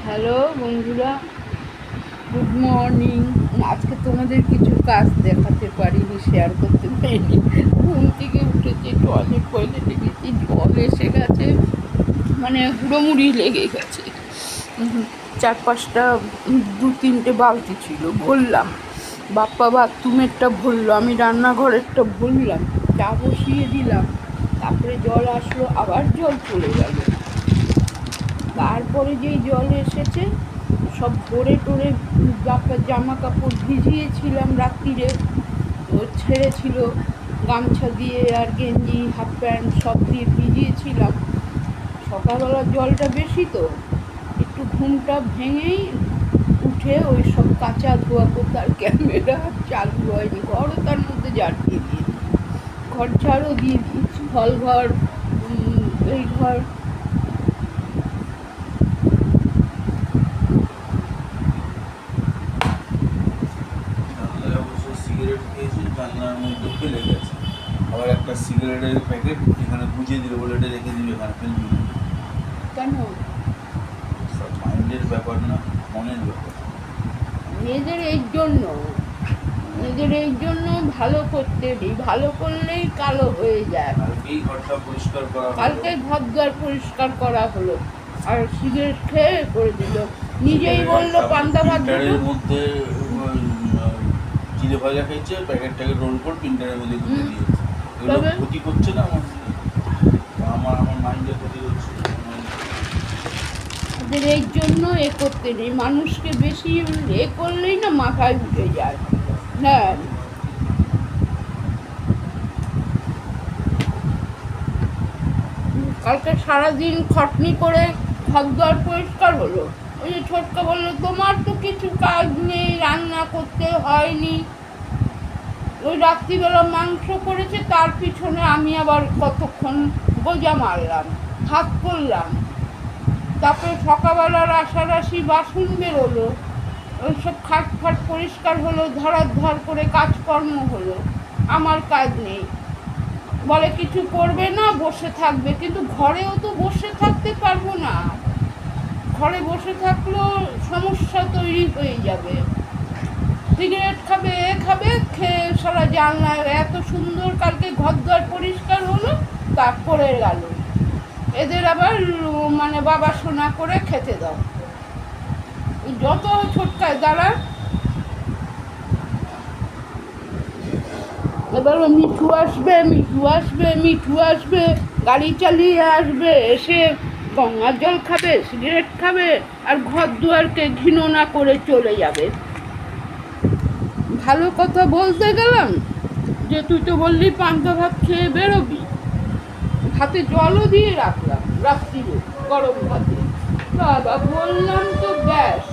Hello বন্ধুরা, good morning. আজকে তোমাদের কিছু কাজ দেখাতে পারিনি, শেয়ার করতে পারিনি। ঘুম থেকে উঠেছি, টয়লেটে গেছি, জল এসে গেছে, মানে হুড়োমুড়ি লেগে গেছে। চার পাঁচটা দু তিনটে বালতি ছিল, ভরলাম। বাপ্পা বাথরুমেরটা ভরলো, আমি রান্নাঘরেরটা ভরলাম, চা বসিয়ে দিলাম। তারপরে জল আসলো, আবার জল চলে গেল। তারপরে যেই জল এসেছে সব ভরে টরে বাপ্পার জামা কাপড় ভিজিয়েছিলাম রাত্রিরে, ও ছেড়েছিল, গামছা দিয়ে আর গেঞ্জি হাফ প্যান্ট সব দিয়ে ভিজিয়েছিলাম। সকালবেলার জলটা বেশি তো, একটু ঘুমটা ভেঙেই উঠে ওই সব কাঁচা ধোয়া কোথার ক্যামেরা চালু হয়নি, ঘরও তার মধ্যে ঝাড় দিয়ে দিয়েছি, ঘর ঝাড়ও দিয়ে দিয়েছি, হল ঘর, এই ঘর। সিগারেট খেয়েছি, জানলার মধ্যে ফেলে গেছে। আবার একটা সিগারেটের প্যাকেট এখানে গুছিয়ে দিল, বলে এটা রেখে দিবে, এখানে ফেলবি না। কেন? সব মাইন্ডের ব্যাপার না, মনের ব্যাপার। নিজের এই জন্য ভালো করতে নেই, ভালো করলেই কালো হয়ে যায়। কালকেই ঘরটা পরিষ্কার করা হলো। কালকে ঘর দুয়ার পরিষ্কার করা হলো, আর সিগারেট খেয়ে করে দিল। নিজেই বললো পান্তা ভাত প্রিন্টারের মধ্যে চিড়ে ভাজা খেয়েছে, প্যাকেটটাকে রোল করে প্রিন্টারের মধ্যে গুঁজে দিয়েছে। এগুলো তবে ক্ষতি করছে না আমার মাইন্ডের ক্ষতি করছে। ওদের এই জন্য করতে নেই, মানুষকে বেশি করলেই না মাথায় উঠে যায়। না, কালকে সারাদিন খাটনি করে ঘর দুয়ার পরিষ্কার হলো। ওই যে ছোটকা বললো তোমার তো কিছু কাজ নেই, রান্না করতে হয়নি। ওই রাত্রিবেলা মাংস করেছে, তার পিছনে আমি আবার কতক্ষণ গোজা মারলাম, হাত করলাম। তারপরে সকালবেলা রাশারাশি বাসন বেরোলো, ওই সব খাট ফাট পরিষ্কার হলো, ধরাধর করে কাজকর্ম হলো। আমার কাজ নেই, বলে কিছু করবে না, বসে থাকবে, কিন্তু ঘরেও তো বসে থাকতে পারবো না। ঘরে বসে থাকলেও সমস্যা তৈরি হয়ে যাবে। সিগারেট খাবে, খাবে, খেয়ে সারা জানলা, এত সুন্দর কালকে ঘর দুয়ার পরিষ্কার হলো, তারপরে গেল এদের আবার মানে বাবা সোনা করে খেতে দাও। যত ছোটকায় দ্বারা এবার মিঠু আসবে, গাড়ি চালিয়ে আসবে, এসে গঙ্গার জল খাবে, সিগারেট খাবে, আর ঘর দুয়ারকে ঘৃণা করে চলে যাবে। ভালো কথা বলতে গেলাম যে তুই তো বললি পান্তা ভাত খেয়ে বেরোবি, ভাতে জলও দিয়ে রাখলাম রাত্রিরে, গরম ভাতে। বাবা বললাম তো ব্যাস,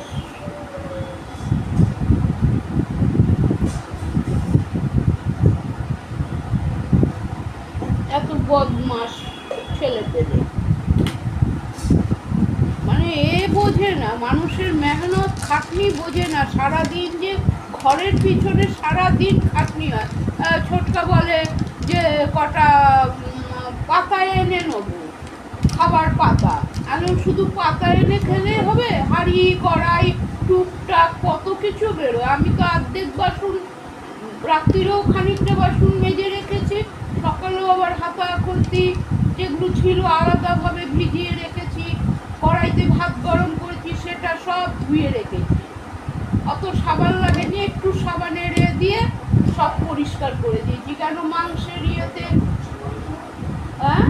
এত বদমাস ছেলে পেলে, মানে বোঝে না মানুষের মেহনত খাটনি, বোঝে না সারাদিন যে ঘরের পিছনে সারাদিন খাটনি হয়। ছোটকা বলে যে কটা পাতা এনে নেবো, খাবার পাতা। আমি শুধু পাতা এনে খেলে হবে? হাঁড়ি কড়াই টুকটাক কত কিছু বেরোয়। আমি তো অর্ধেক বাসন রাত্রিরেও খানিকটা বাসন মেজে রেখেছি, সকালেও আবার হাতা খুন্তি যেগুলো ছিল আলাদাভাবে ভিজিয়ে রেখেছি, কড়াইতে ভাত গরম করেছি সেটা সব ধুয়ে রেখেছি। অত সাবান লাগেনি, একটু সাবানের দিয়ে সব পরিষ্কার করে দিয়েছি। কেন মাংসের ইয়েতে, হ্যাঁ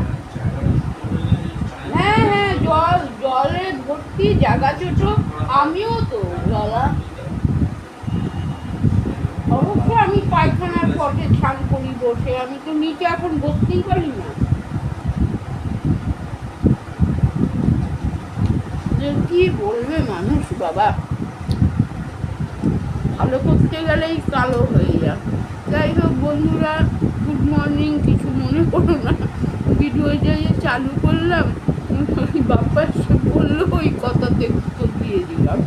হ্যাঁ হ্যাঁ, জলে ভর্তি, জায়গা ছোটো। আমিও তো লালা, অবশ্য আমি পায়খানার পটে স্নান করি বসে, আমি তো নিচে এখন বসতেই পারি না। যে কি বলবে মানুষ বাবা, ভালো করতে গেলেই কালো হয়ে যায়। যাই হোক বন্ধুরা, গুড মর্নিং, কিছু মনে করো না, ভিডিও যে চালু করলাম, বাপ্পা এসে বললো ওই কথাতে উত্তর দিয়ে দিলাম।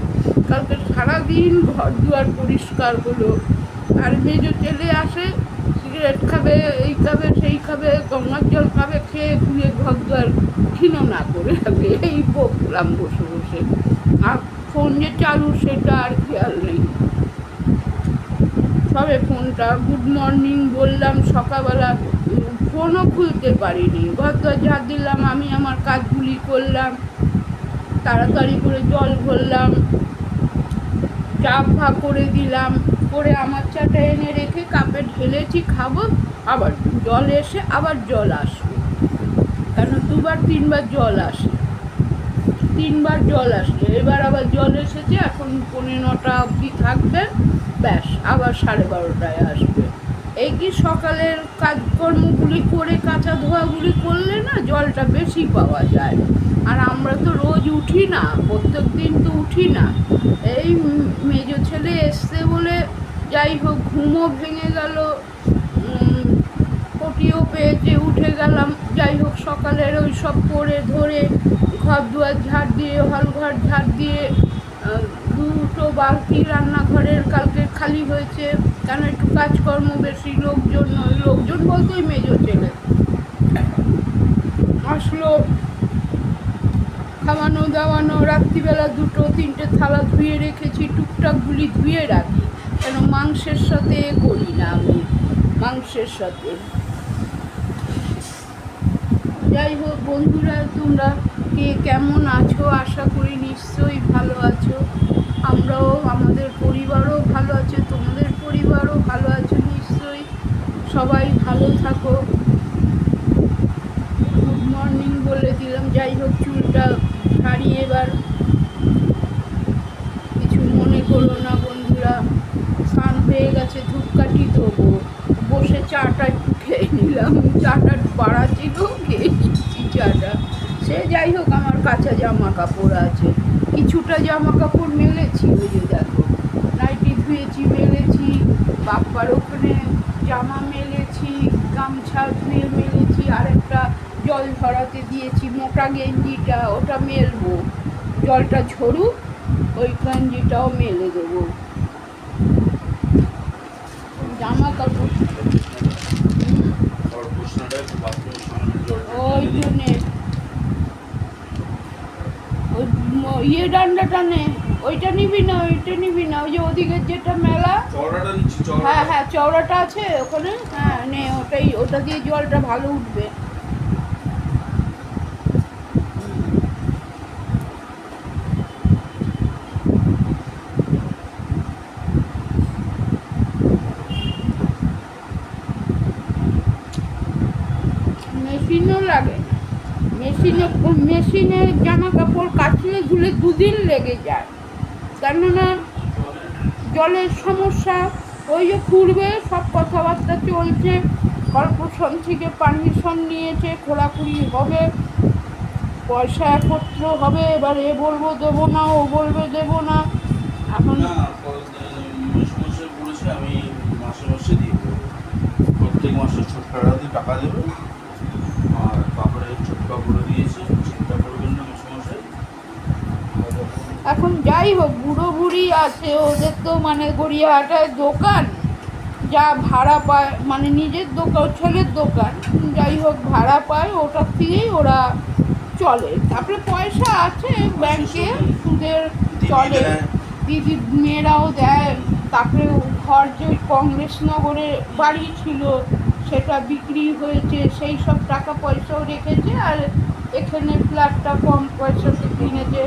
কালকে সারাদিন ঘর দুয়ার পরিষ্কার হলো, আর মেজো ছেলে আসে, সিগারেট খাবে, এই খাবে, সেই খাবে, গঙ্গার জল খাবে, খেয়ে ধুয়ে ঘর দুয়ার ঘৃণা করে রাখবে। এই বকলাম বসে বসে, আর ফোন যে চালু সেটা আর খেয়াল নেই। সবে ফোনটা গুড মর্নিং বললাম সকালবেলা, ফোনও খুলতে পারিনি। ঘর ঝাড় দিলাম, আমি আমার কাজগুলি করলাম, তাড়াতাড়ি করে জল ভরলাম, চা ফা করে দিলাম, করে আমার চাটা এনে রেখে কাপে ঢেলেছি খাবো, আবার জল এসে আবার জল আসবে, কেন 2-3 বার জল আসে, 3 বার জল আসলে এবার আবার জল এসেছে, এখন 9:45 অবধি থাকবে, ব্যাস আবার 12:30টায় আসবে। এই কি সকালের কাজকর্মগুলি করে কাঁচা ধোয়াগুলি করলে না জলটা বেশি পাওয়া যায়। আর আমরা তো রোজ উঠি না, প্রত্যেক দিন তো উঠি না। এই মেজো ছেলে এসছে বলে যাই হোক ঘুমও ভেঙে গেল, পটিও পেয়েছে, উঠে গেলাম, যাই হোক সকালের ওই সব করে ধরে ঘর দুয়ার ঝাড় দিয়ে, হল ঘর ঝাড় দিয়ে, 2টো বালতি রান্নাঘরের কালকে খালি হয়েছে, কেন একটু কাজকর্ম বেশি, লোকজন বলতে ওই মেজো ছেলে আসলো, খাওয়ানো দাওয়ানো, রাত্রিবেলা 2-3টে থালা ধুয়ে রেখেছি, টুকটাকগুলি ধুয়ে রাখি, কেন মাংসের সাথে করি না আমি, মাংসের সাথে। যাই হোক বন্ধুরা, তোমরা কে কেমন আছো, আশা করি নিশ্চয়ই ভালো আছো। আমরাও, আমাদের পরিবারও ভালো আছে, তোমাদের পরিবারও ভালো আছে নিশ্চয়ই, সবাই ভালো থাকো। গুড মর্নিং বলে দিলাম। যাই হোক চুলটা ছাড়িয়ে এবার, কিছু মনে করো না বন্ধুরা, স্নান হয়ে গেছে, ধূপকাঠি দেবো, বসে চাটা একটু খেয়ে নিলাম, চাটা পাড়া ছিল, খেয়ে নিচ্ছি চাটা। সে যাই হোক আমার কাঁচা জামা কাপড় আছে, কিছুটা জামা কাপড় মেলেছি, ওই যে দেখো নাইটি ধুয়েছি, মেলেছি, বাপ্পার ওখানে জামা মেলেছি, গামছা ধুয়ে মেলেছি, আর একটা জল ধরাতে দিয়েছি, মোটা গেঞ্জিটা ওটা মেলবো, জলটা ঝরুক, ওই গেঞ্জিটাও মেলে দেবো। জামা কাপড় ওই জন্যে ওই ডান্ডাটা নে, ওইটা নিবি না, ওইটা নিবি না, ওই যে ওদিকে যেটা মেলা, হ্যাঁ হ্যাঁ চওড়াটা আছে ওখানে, হ্যাঁ নে ওটাই, ওটা দিয়ে জলটা ভালো উঠবে। মেশিনও লাগে, মেশিনে জামা কাপড় কাচলে ধুলে 2 দিন লেগে যায়, কেননা জলের সমস্যা, ওই যে পূর্বে সব কথাবার্তা চলছে, কর্পোরেশন থেকে পারমিশন নিয়েছে, খোলাখুলি হবে, পয়সা একত্র হবে, এবার এ বলবো দেবো না, ও বলবে দেবো না, এখন আমি মাসে দিয়ে দেবো, প্রত্যেক মাসে ছোট্ট টাকা দেবে, আর তারপরে ছোট কাপড় দিয়েছে, চিন্তা করবেন না মাসে। এখন যাই হোক বুড়ো বুড়ি আছে, ওদের তো মানে গড়িয়াহাটায় দোকান, যা ভাড়া পায়, মানে নিজের দোকান, ছেলের দোকান, যাই হোক ভাড়া পায়, ওটার থেকেই ওরা চলে। তারপরে পয়সা আছে ব্যাংকে, সুদের চলে, দিদি মেয়েরাও দেয়। তারপরে ঘর যে কংগ্রেসনগরে বাড়ি ছিল সেটা বিক্রি হয়েছে, সেই সব টাকা পয়সাও রেখেছে, আর এখানে ফ্ল্যাটটা কম পয়সাতে কিনেছে।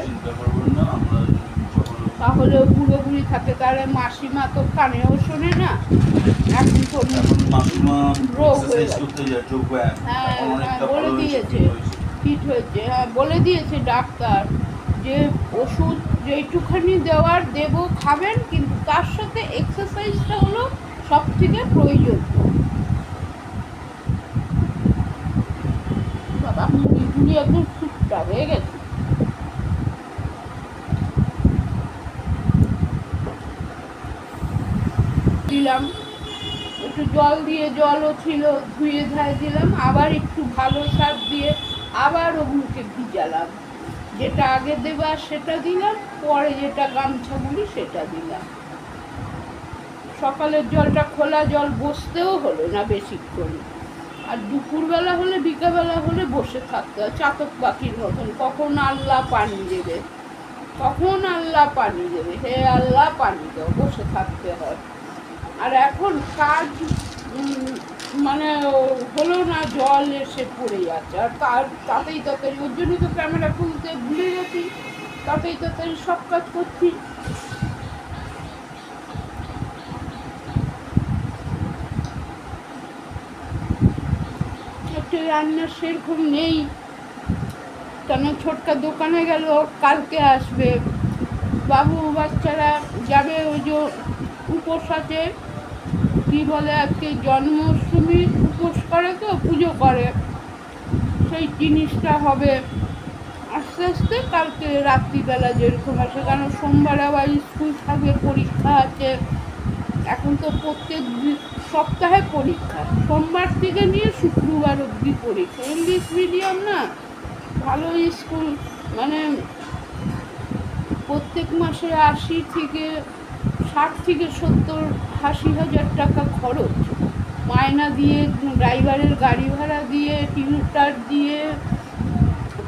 তাহলেও পুরোপুরি থাকে, তাহলে মাসিমা তো কানেও শোনে না, এখন তো রোগ হয়ে গেছে, হ্যাঁ হ্যাঁ বলে দিয়েছে, ফিট হয়েছে, হ্যাঁ বলে দিয়েছে ডাক্তার যে ওষুধ যেইটুখানি দেওয়ার দেবো খাবেন, কিন্তু তার সাথে এক্সারসাইজটা হলো সব থেকে প্রয়োজন। বাবা মুড়ি একদম সুটটা হয়ে গেছে। দিলাম একটু জল দিয়ে, জলও ছিল, ধুয়ে ধায় দিলাম, আবার একটু ভালো সার দিয়ে আবার ওগুলোকে ভিজালাম, যেটা আগে দেবার সেটা দিলাম, পরে যেটা গামছাগুলি সেটা দিলাম। সকালের জলটা খোলা জল বসতেও হলো না বেশিক্ষণ, আর দুপুরবেলা হলে বিকালবেলা হলে বসে থাকতে হয় চাতক পাখির মতন, কখন আল্লাহ পানি দেবে কখন আল্লাহ পানি দেবে, হে আল্লাহ পানি দাও, বসে থাকতে হয়। আর এখন কাজ মানে হলো না, জল এসে পড়ে যাচ্ছে, আর তাতেই তাড়াতাড়ি, ওর জন্য তো ক্যামেরা খুলতে ভুলে গেছি, তাতেই তাড়াতাড়ি সব কাজ করছি। একটু রান্নার সেরকম নেই, কেন ছোটকা দোকানে গেল, কালকে আসবে। বাবু বাচ্চারা যাবে, ওই যে উপোস আছে, কী বলে, আজকে জন্মাষ্টমী উপোস করে, তো পুজো করে, সেই জিনিসটা হবে আস্তে আস্তে। কালকে রাত্রিবেলা যেরকম আসে, কারণ সোমবার আবার স্কুল থাকবে, পরীক্ষা আছে। এখন তো প্রত্যেক সপ্তাহে পরীক্ষা, সোমবার থেকে নিয়ে শুক্রবার অবধি পরীক্ষা। ইংলিশ মিডিয়াম না, ভালো স্কুল, মানে প্রত্যেক মাসে 60,000-70,000 টাকা খরচ, মায়না দিয়ে, ড্রাইভারের গাড়ি ভাড়া দিয়ে, টিউটার দিয়ে,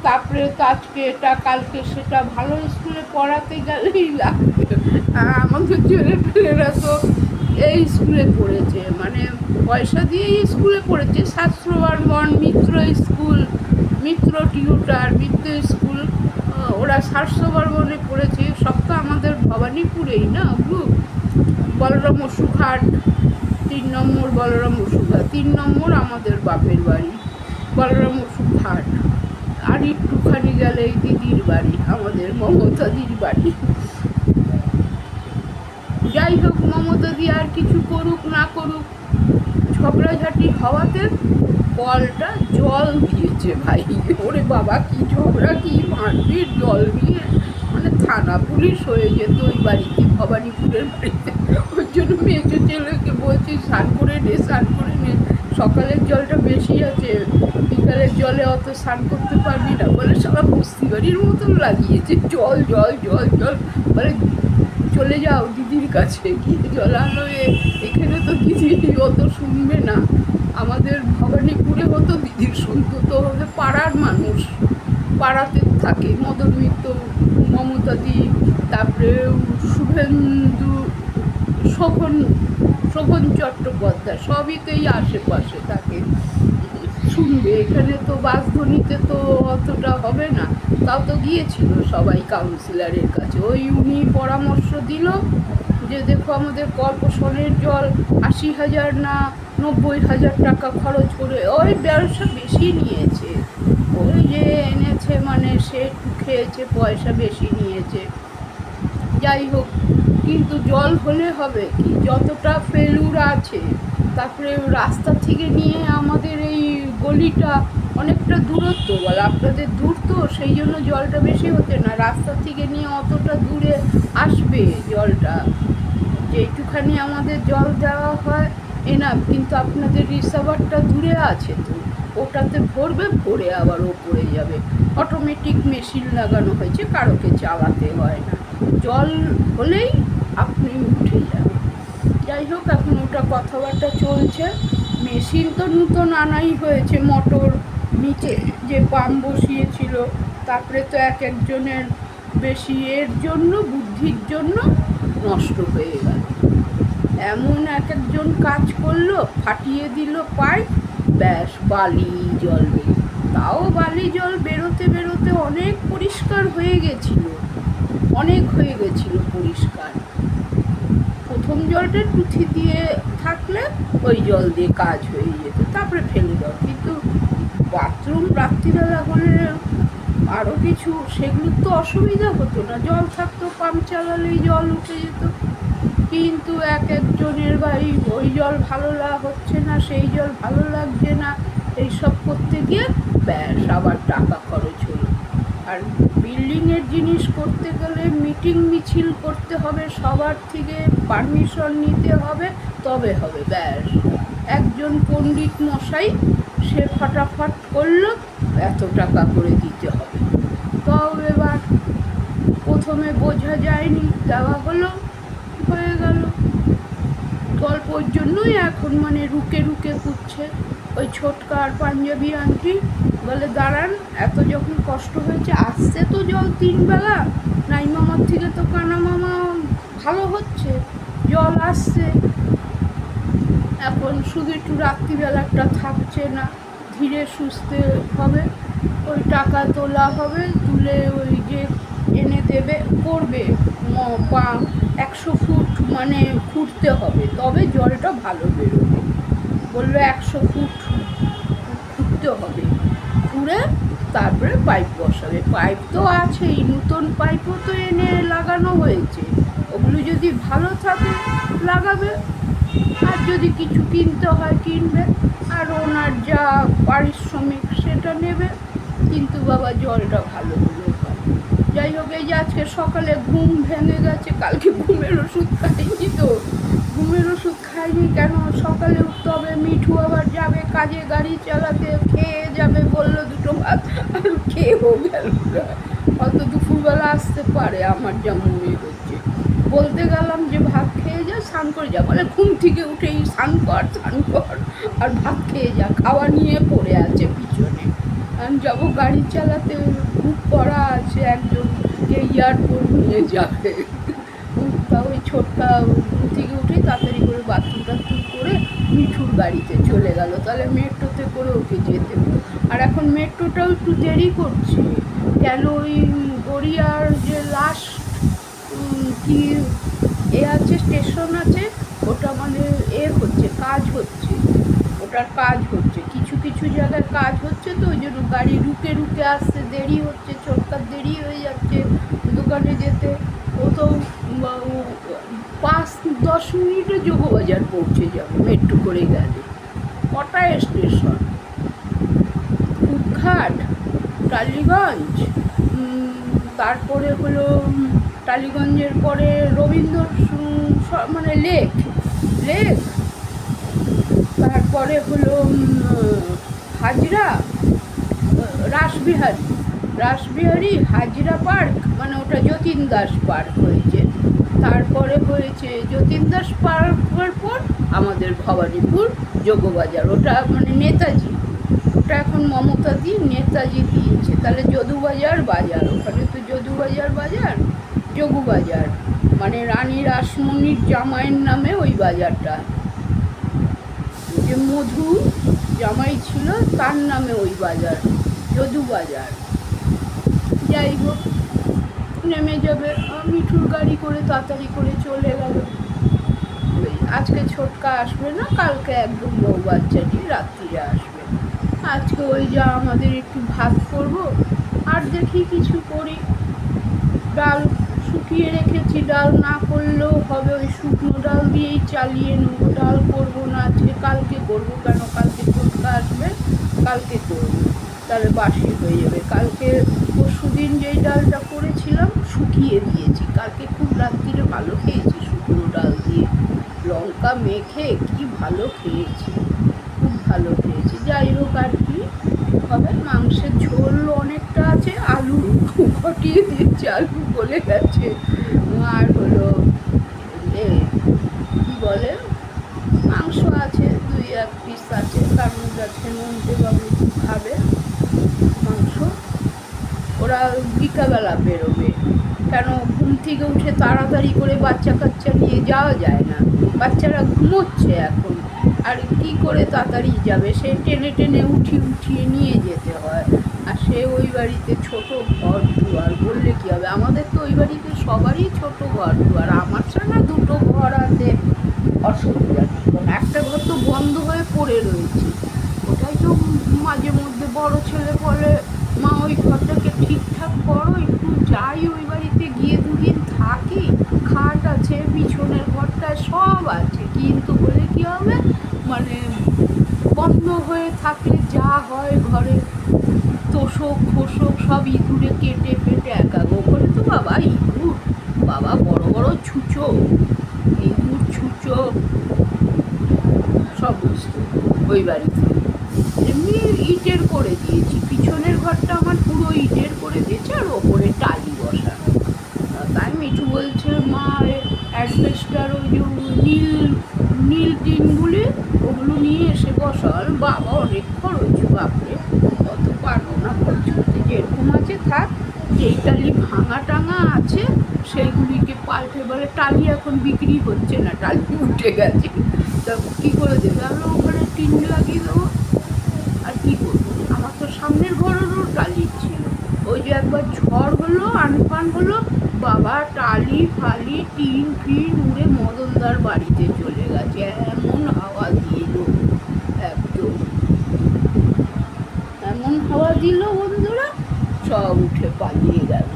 তারপরে তো আজকে এটা কালকে সেটা, ভালো স্কুলে পড়াতে গেলেই লাগবে। আমাদের ছেলেপেলেরা তো এই স্কুলে পড়েছে, মানে পয়সা দিয়েই স্কুলে পড়েছে, শাস্ত্রবর্মন, মিত্র স্কুল, মিত্র টিউটার, মিত্র স্কুল, ওরা শাস্ত্রবর্মনে পড়েছে। সব তো আমাদের ভবানীপুরেই না গ্রুপ। বলরাম অসুঘাট 3 নম্বর, বলরাম অসুঘাট 3 নম্বর আমাদের বাপের বাড়ি, বলরাম অসুঘাট। আর একটুখানি গেলে এই দিদির বাড়ি, আমাদের মমতাদির বাড়ি। যাই হোক, মমতাদি আর কিছু করুক না করুক, ঝগড়াঝাটি হওয়াতে কলটা জল দিয়েছে ভাই। ওরে বাবা, কি ঝগড়া, কি মারপিট, জল দিয়ে মানে থানা পুলিশ হয়ে যেত ওই বাড়িতে, ভবানীপুরের বাড়িতে। ওই জন্য মেয়েছো ছেলেকে বলছি, স্নান করে নে, স্নান করে নে, সকালের জলটা বেশি আছে, বিকালের জলে অত স্নান করতে পারবি না বলে সবাই বস্তি বাড়ির মতন লাগিয়েছে, জল জল জল জল, মানে চলে যাও দিদির কাছে, গিয়ে জল আনো। এখানে তো দিদি অত শুনবে না, আমাদের ভবানীপুরে হতো দিদির শুনতো, তো আমাদের পাড়ার মানুষ, পাড়াতে থাকে, মদন মিত্র, মমতাদি, তারপরে শুভেন্দু, শোভন চট্টোপাধ্যায়, সবই তো এই আশেপাশে থাকে, শুনবে। এখানে তো বাসধ্বনিতে তো অতটা হবে না, তাও তো গিয়েছিল সবাই কাউন্সিলরের কাছে, ওই উনি পরামর্শ দিল যে দেখো আমাদের কর্পোরেশনের জল 80,000 না 90,000 টাকা খরচ করে, ওই ব্যবসা বেশি নিয়েছে, ওই যে এনেছে মানে সে একটু খেয়েছে, পয়সা বেশি নিয়েছে। যাই হোক, কিন্তু জল হলে হবে কি, যতটা ফেলুর আছে, তারপরে রাস্তা থেকে নিয়ে আমাদের এই গলিটা অনেকটা দূরত্ব, বলে আপনাদের দূর তো, সেই জন্য জলটা বেশি হতে না, রাস্তা থেকে নিয়ে অতটা দূরে আসবে জলটা, যেটুখানি আমাদের জল দেওয়া হয় এনাফ, কিন্তু আপনাদের রিসার্ভারটা দূরে আছে, তো ওটাতে ভরবে, ভরে আবার ওপরে যাবে, অটোমেটিক মেশিন লাগানো হয়েছে, কারোকে চালাতে হয় না, জল হলেই আপনি উঠে যাবেন। যাই হোক, এখন ওটা কথাবার্তা চলছে। মেশিন তো নূতন আনাই হয়েছে, মোটর নিচে যে পাম্প বসিয়েছিল, তারপরে তো এক একজনের বেশি এর জন্য, বুদ্ধির জন্য নষ্ট হয়ে গেল, এমন এক একজন কাজ করলো, ফাটিয়ে দিল পাইপ, ব্যাস বালি জল বেরো, তাও বালি জল বেরোতে বেরোতে অনেক পরিষ্কার হয়ে গেছিল, অনেক হয়ে গেছিল পরিষ্কার। প্রথম জলটা টুথি দিয়ে থাকলে ওই জল দিয়ে কাজ হয়ে যেত, তারপরে ফেলে দাও, কিন্তু বাথরুম রাত্রিবেলা হলে আরও কিছু, সেগুলোর তো অসুবিধা হতো না, জল থাকতো, পাম্প চালালেই জল উঠে যেত। কিন্তু এক একজনের ভাই ওই জল ভালো হচ্ছে না, সেই জল ভালো লাগছে না, এইসব করতে গিয়ে ব্যাস আবার টাকা খরচ হলো। আর বিল্ডিংয়ের জিনিস করতে গেলে মিটিং মিছিল করতে হবে, সবার থেকে পারমিশন নিতে হবে, তবে হবে, ব্যাস একজন পণ্ডিত মশাই সে ফটাফট করলো, এত টাকা করে দিতে হবে। তাও এবার প্রথমে বোঝা যায়নি, দেওয়া হলো, হয়ে গেল। গল্পর জন্যই এখন মানে রুকে রুকে পুচ্ছে ওই ছোটকা আর পাঞ্জাবি আন্টি, বলে দাঁড়ান, এত যখন কষ্ট হয়েছে, আসছে তো জল 3 বেলা, নাই মামার থেকে তো কানা মামা ভালো হচ্ছে, জল আসছে, এখন শুধু একটু রাত্রিবেলাটা থাকছে না, ধীরে সুস্থে হবে, ওই টাকা তোলা হবে, তুলে ওই যে এনে দেবে, করবে 100 ফুট মানে খুঁড়তে হবে, তবে জলটা ভালো বেরোবে। বললো 100 ফুট খুঁড়তে হবে, খুঁড়ে তারপরে পাইপ বসাবে। পাইপ তো আছেই, নতুন পাইপও তো এনে লাগানো হয়েছে, ওগুলো যদি ভালো থাকে লাগাবে, আর যদি কিছু কিনতে হয় কিনবে, আর ওনার যা পারিশ্রমিক সেটা নেবে, কিন্তু বাবা জলটা ভালো হলে হয়। যাই হোক, এই যে আজকে সকালে ঘুম ভেঙে গেছে, কালকে ঘুমের ওষুধ খাইনি তো, ঘুমের ওষুধ খাইনি কেন, সকালে উঠতে হবে, মিঠু আবার যাবে কাজে, গাড়ি চালাতে, খেয়ে যাবে বললো 2 ভাত, আর খেয়েও গেল না, হয়তো দুপুরবেলা আসতে পারে আমার যা মনে হচ্ছে। বলতে গেলাম যে ভাত খেয়ে যা, স্নান করে যা, বলে ঘুম থেকে উঠেই স্নান কর আর ভাত খেয়ে যা, খাওয়া নিয়ে পড়ে আছে পিছনে। আমি যাবো গাড়ি চালাতে, বুক করা আছে একজন, যে এয়ারপোর্ট নিয়ে যাবে, তা ওই ছোটটা ঘুম থেকে উঠেই তাড়াতাড়ি করে বাথরুম টাথরুম করে মিঠুর গাড়িতে চলে গেল, তাহলে মেট্রোতে করে ওকে যেতে হতো। আর এখন মেট্রোটাও একটু দেরি করছে, কেন ওই গড়িয়ার যে লাস্ট কি আছে স্টেশন আছে, ওটা মানে হচ্ছে, কাজ হচ্ছে, ওটার কাজ হচ্ছে, কিছু কিছু জায়গায় কাজ হচ্ছে, তো ওই জন্য গাড়ি রুকে রুকে আসতে দেরি হচ্ছে, ছোটকার দেরি হয়ে যাচ্ছে দোকানে যেতে। ও তো 5-10 মিনিটে যোগবাজার পৌঁছে যাবে মেট্রো করে গেলে। কটায় স্টেশন? কুদঘাট, টালিগঞ্জ, তারপরে হলো টালিগঞ্জের পরে রবীন্দ্র মানে লেক, তারপরে হলো হাজরা, রাসবিহারী, হাজরা পার্ক, মানে ওটা যতীন দাস পার্ক হয়েছে, তারপরে হয়েছে যতীন দাস পার্কের পর আমাদের ভবানীপুর যোগবাজার, ওটা মানে নেতাজি, ওটা এখন মমতা দি নেতাজি দিয়েছে, তাহলে যদুবাজার বাজার, ওখানে তো যদুবাজার বাজার, যোগবাজার, মানে রানী রাসমণির জামাইয়ের নামে ওই বাজারটা, যে মধু জামাই ছিল তার নামে ওই বাজার, যদুবাজার। যাই হোক, নেমে যাবে, মিঠুর গাড়ি করে তাড়াতাড়ি করে চলে গেল। আজকে ছোটকা আসবে না, কালকে একদম বউ বাচ্চা নিয়ে রাত্রিরে আসবে। আজকে ওই যা আমাদের একটু ভাত করব, আর দেখি কিছু করি, ডাল শুকিয়ে রেখেছি, ডাল না করলেও হবে, ওই শুকনো ডাল দিয়েই চালিয়ে নেবো, ডাল করবো না আজকে, কালকে করবো, কেন কালকে ছোটকা আসবে, কালকে করবো, তাহলে বাসি হয়ে যাবে। কালকে পরশুদিন যেই ডালটা করেছিলাম শুকিয়ে দিয়েছি, কালকে খুব রাত্রিরে ভালো খেয়েছি, শুকনো ডাল দিয়ে লঙ্কা মেখে কি ভালো খেয়েছি, খুব ভালো খেয়েছি। যাই হোক, আর কি হবে, মাংসের ঝোল অনেকটা আছে, আলু ঘটিয়ে দিয়েছি, আলু গলে গেছে, আর হলো কি বলে, মাংস আছে 2-1 পিস আছে, কারণ যাচ্ছে নন্টে বাবু খাবে মাংস, ওরা বিকালবেলা বেরোবে, কেন ঘুম থেকে উঠে তাড়াতাড়ি করে বাচ্চা কাচ্চা নিয়ে যাওয়া যায় না, বাচ্চারা ঘুমোচ্ছে এখন, আর কি করে তাড়াতাড়ি যাবে, সে টেনে টেনে উঠিয়ে নিয়ে যেতে হয়, আর সে ওই বাড়িতে ছোট ঘর দুয়ার, বললে কী হবে, আমাদের তো ওই বাড়িতে সবারই ছোট ঘর দুয়ার, আমার ছাড়া 2টো ঘর আছে, অসুবিধা নেই, একটা ঘর তো বন্ধ হয়ে পড়ে রয়েছে, ওটাই তো মাঝে মধ্যে বড় ছেলে বলে, মা ওই ঘরটাকে ঠিকঠাক করো, একটু যাই ওই বাড়িতে গিয়ে 2 দিন থাকি, খাট আছে পিছনের ঘরটায় সব আছে, কিন্তু বলে কী হবে, মানে বন্ধ হয়ে থাকলে যা হয় ঘরে, তোষক ফোষক সব ইঁদুরে কেটে ফেটে একাগো করে, তো বাবা ইঁদুর, বাবা বড় বড় ছুঁচো, ইঁদুর ছুঁচো সমস্ত ওই বাড়িতে। এমনি ইটের করে দিয়েছি, পিছনের ঘরটা আমার পুরো ইটের করে দিয়েছে, আর ওপরে টালি বসানো, তাই মিঠু বলছে মা অ্যাডভেস্টার ওই যে নীল টিনগুলি ওগুলো নিয়ে এসে বসাল, বাবা অনেক খরচ, বাপরে অত পারবো যেই টালি ভাঙা টাঙা আছে সেইগুলিকে পাল্টে বলে টালি এখন বিক্রি হচ্ছে না, টালি উঠে গেছে, তা কী করে দেবে? আমরা ওখানে টিন লাগিয়ে দেবো। আর কী করবো, আমার তো সামনের ঘরেরও টালি ছিল, ওই যে একবার ঝড় হলো আনফান হলো, বাবা টালি ফালি টিন ফিন উড়ে মদনদার বাড়িতে চলে গেছে, এমন হাওয়া দিল, একদম এমন হাওয়া দিল বন্ধুরা, সব উঠে পালিয়ে গেল।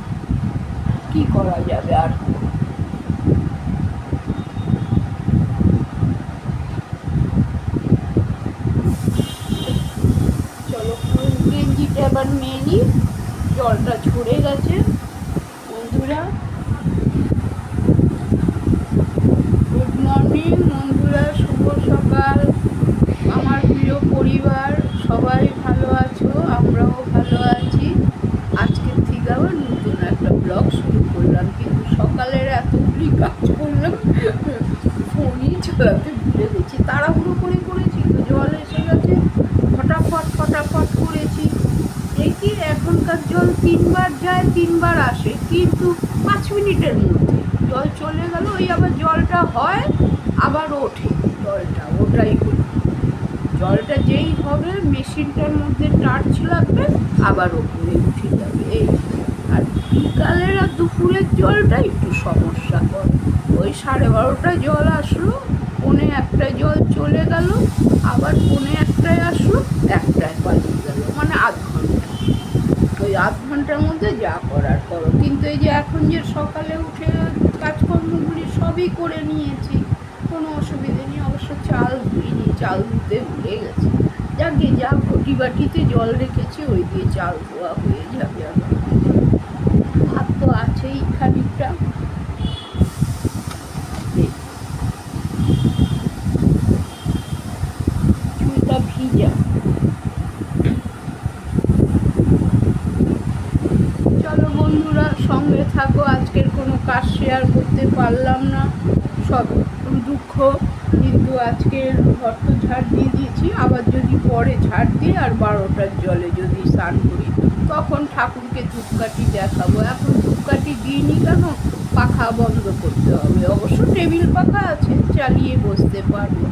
কি করা যাবে আর? চলো গেঞ্জিটা আবার নিয়ে নিই, জলটা ঝরে গেছে বন্ধুরা। গুড মর্নিং বন্ধুরা, শুভ সকাল আমার প্রিয় পরিবার, সবাই ভালো আছো? আমরাও ভালো আছি। আজকের থেকে আবার নতুন একটা ব্লগ শুরু করলাম, কিন্তু সকালের এতগুলি কাজ করলাম ফোনই চালাতে ভুলে গেছি, তাড়াহুড়ো করে করেছি তো, জল এসে গেছে, ফটাফট করেছি। এই কি এখনকার জল 3 বার যায় 3 বার আসে, কিন্তু 5 মিনিটের মধ্যে জল চলে গেল, ওই আবার জলটা হয় আবার ওঠে, জলটা ওটাই হলো। জলটা যেই হবে মেশিনটার মধ্যে টার্চ লাগবে, আবার ওপরে উঠে যাবে এই। আর বিকালের আর দুপুরের জলটা একটু সমস্যা করে, ওই 12:30টায় জল আসলো, 1:45টায় জল চলে গেল, আবার 1:45টায় আসলো, 1টায় পালিয়ে গেল, মানে আধ ঘন্টা। ওই আধ ঘন্টার মধ্যে যা করার করো। কিন্তু এই যে এখন যে সকালে উঠে কাজকর্মগুলি সবই করে নিয়েছি, কোনো অসুবিধে নেই। অবশ্য চাল ধুইনি, চাল ধুতে ভুলে গেছি। যাকে যা ঘটি বাটিতে জল রেখেছি ওই দিয়ে চাল ধোয়া হয়ে যাবে। আমার ভাত তো আছেই খানিকটা, চুলটা ভিজা। চলো বন্ধুরা সঙ্গে থাকো, আজকের কোনো কাজ শেয়ার করতে পারলাম না, সব দুঃখ। কিন্তু আজকের ঘর তো ঝাড় দিয়ে দিয়েছি, আবার যদি পরে ঝাড় দিয়ে আর 12টার জলে যদি স্নান করি তখন ঠাকুরকে ধূপকাঠি দেখাবো। এখন ধূপকাঠি দিইনি কেন, পাখা বন্ধ করতে হবে। অবশ্য টেবিল পাখা আছে, চালিয়ে বসতে পারবো।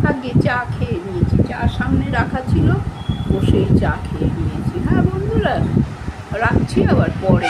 আগে চা খেয়ে নিয়েছি, চা সামনে রাখা ছিল, বসেই চা খেয়ে নিয়েছি। হ্যাঁ বন্ধুরা রাখছি, আবার পরে